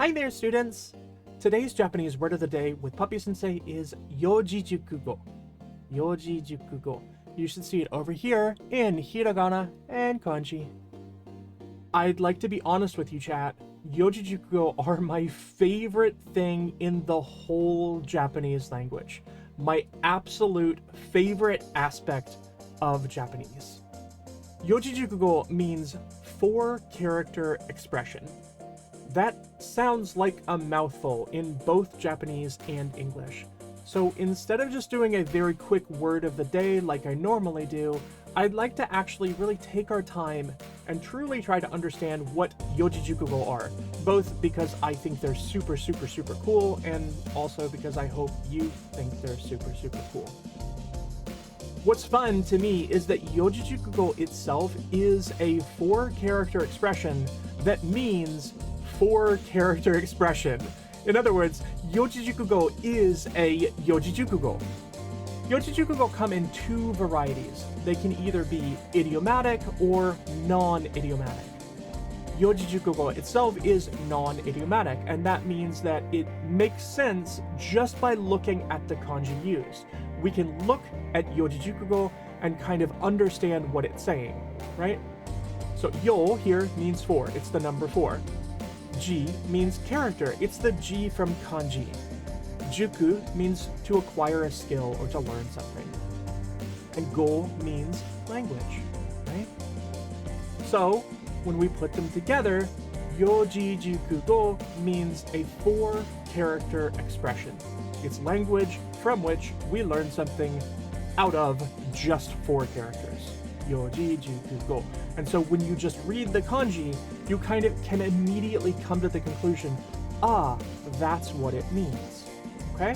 Hi there, students! Today's Japanese word of the day with Puppy-sensei is Yojijyukugo. Yojijyukugo. You should see it over here in hiragana and kanji. I'd like to be honest with you, chat. Yojijyukugo are my favorite thing in the whole Japanese language. My absolute favorite aspect of Japanese. Yojijyukugo means 4-character expression. That sounds like a mouthful in both Japanese and English. So instead of just doing a very quick word of the day like I normally do, I'd like to actually really take our time and truly try to understand what Yojijyukugo are, both because I think they're super cool, and also because I hope you think they're super cool. What's fun to me is that Yojijyukugo itself is a 4-character expression that means 4-character expression. In other words, Yojijyukugo is a Yojijyukugo. Yojijyukugo come in 2 varieties. They can either be idiomatic or non-idiomatic. Yojijyukugo itself is non-idiomatic, and that means that it makes sense just by looking at the kanji used. We can look at Yojijyukugo and kind of understand what it's saying, right? So yo here means 4, it's the number 4. Ji means character, it's the Ji from kanji. Juku means to acquire a skill or to learn something. And go means language, right? So when we put them together, Yojijyukugo means a 4-character expression. It's language from which we learn something out of just 4 characters. Yojijyukugo. And so when you just read the kanji, you kind of can immediately come to the conclusion, that's what it means. Okay?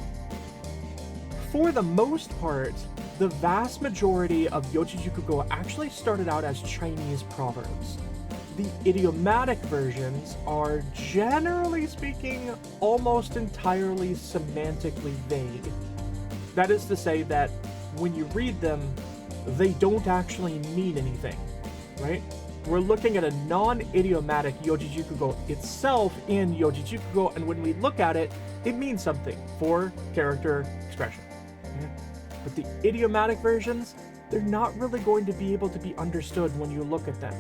For the most part, the vast majority of Yojijyukugo actually started out as Chinese proverbs. The idiomatic versions are, generally speaking, almost entirely semantically vague. That is to say that when you read them, they don't actually mean anything, right? We're looking at a non-idiomatic Yojijyukugo itself in Yojijyukugo, and when we look at it, it means something. 4-character expression. But the idiomatic versions, they're not really going to be able to be understood when you look at them.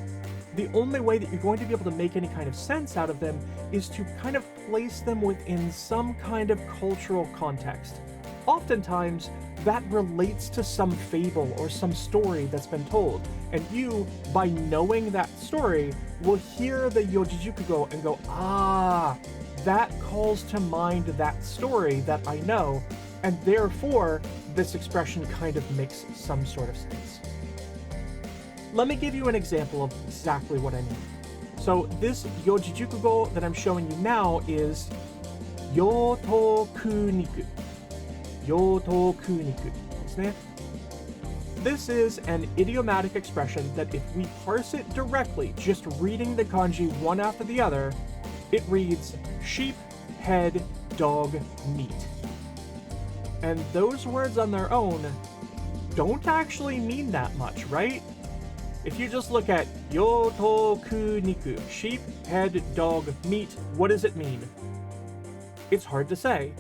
The only way that you're going to be able to make any kind of sense out of them is to kind of place them within some kind of cultural context. Oftentimes, that relates to some fable or some story that's been told, and you, by knowing that story, will hear the Yojijyukugo and go, that calls to mind that story that I know, and therefore, this expression kind of makes some sort of sense. Let me give you an example of exactly what I mean. So this Yojijyukugo that I'm showing you now is Yotokuniku. Yotokuniku. This is an idiomatic expression that if we parse it directly, just reading the kanji one after the other, it reads sheep, head, dog, meat. And those words on their own don't actually mean that much, right? If you just look at Yotokuniku, sheep, head, dog, meat, what does it mean? It's hard to say.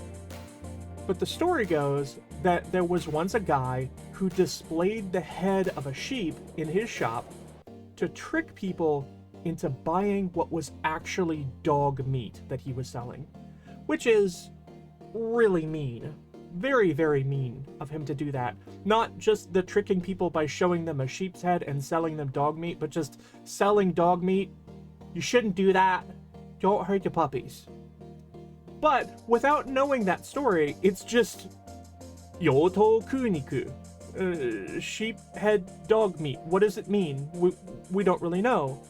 But the story goes that there was once a guy who displayed the head of a sheep in his shop to trick people into buying what was actually dog meat that he was selling, which is really mean. Very mean of him to do that. Not just the tricking people by showing them a sheep's head and selling them dog meat, but just selling dog meat. You shouldn't do that. Don't hurt your puppies. But without knowing that story, it's just Yotokuniku. Sheep head dog meat. What does it mean? We don't really know.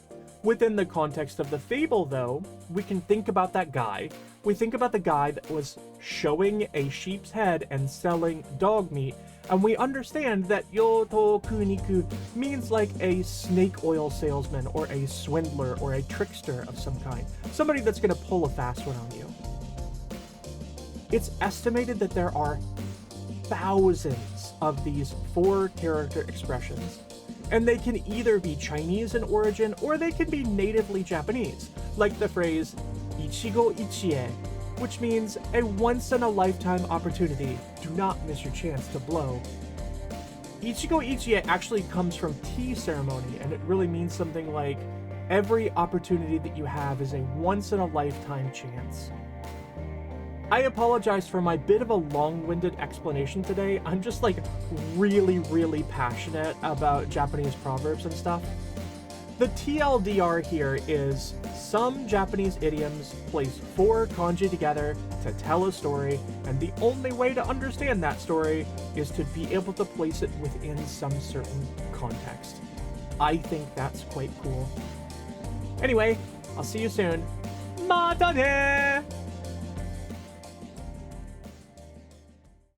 Within the context of the fable, though, we can think about that guy. We think about the guy that was showing a sheep's head and selling dog meat, and we understand that Yotokuniku means like a snake oil salesman or a swindler or a trickster of some kind. Somebody that's going to pull a fast one on you. It's estimated that there are thousands of these 4-character expressions, and they can either be Chinese in origin or they can be natively Japanese, like the phrase Ichigo Ichie, which means a once-in-a-lifetime opportunity. Do not miss your chance to blow. Ichigo Ichie actually comes from tea ceremony, and it really means something like every opportunity that you have is a once-in-a-lifetime chance. I apologize for my bit of a long-winded explanation today. I'm just like really passionate about Japanese proverbs and stuff. The TLDR here is some Japanese idioms place 4 kanji together to tell a story, and the only way to understand that story is to be able to place it within some certain context. I think that's quite cool. Anyway, I'll see you soon. Mata ne!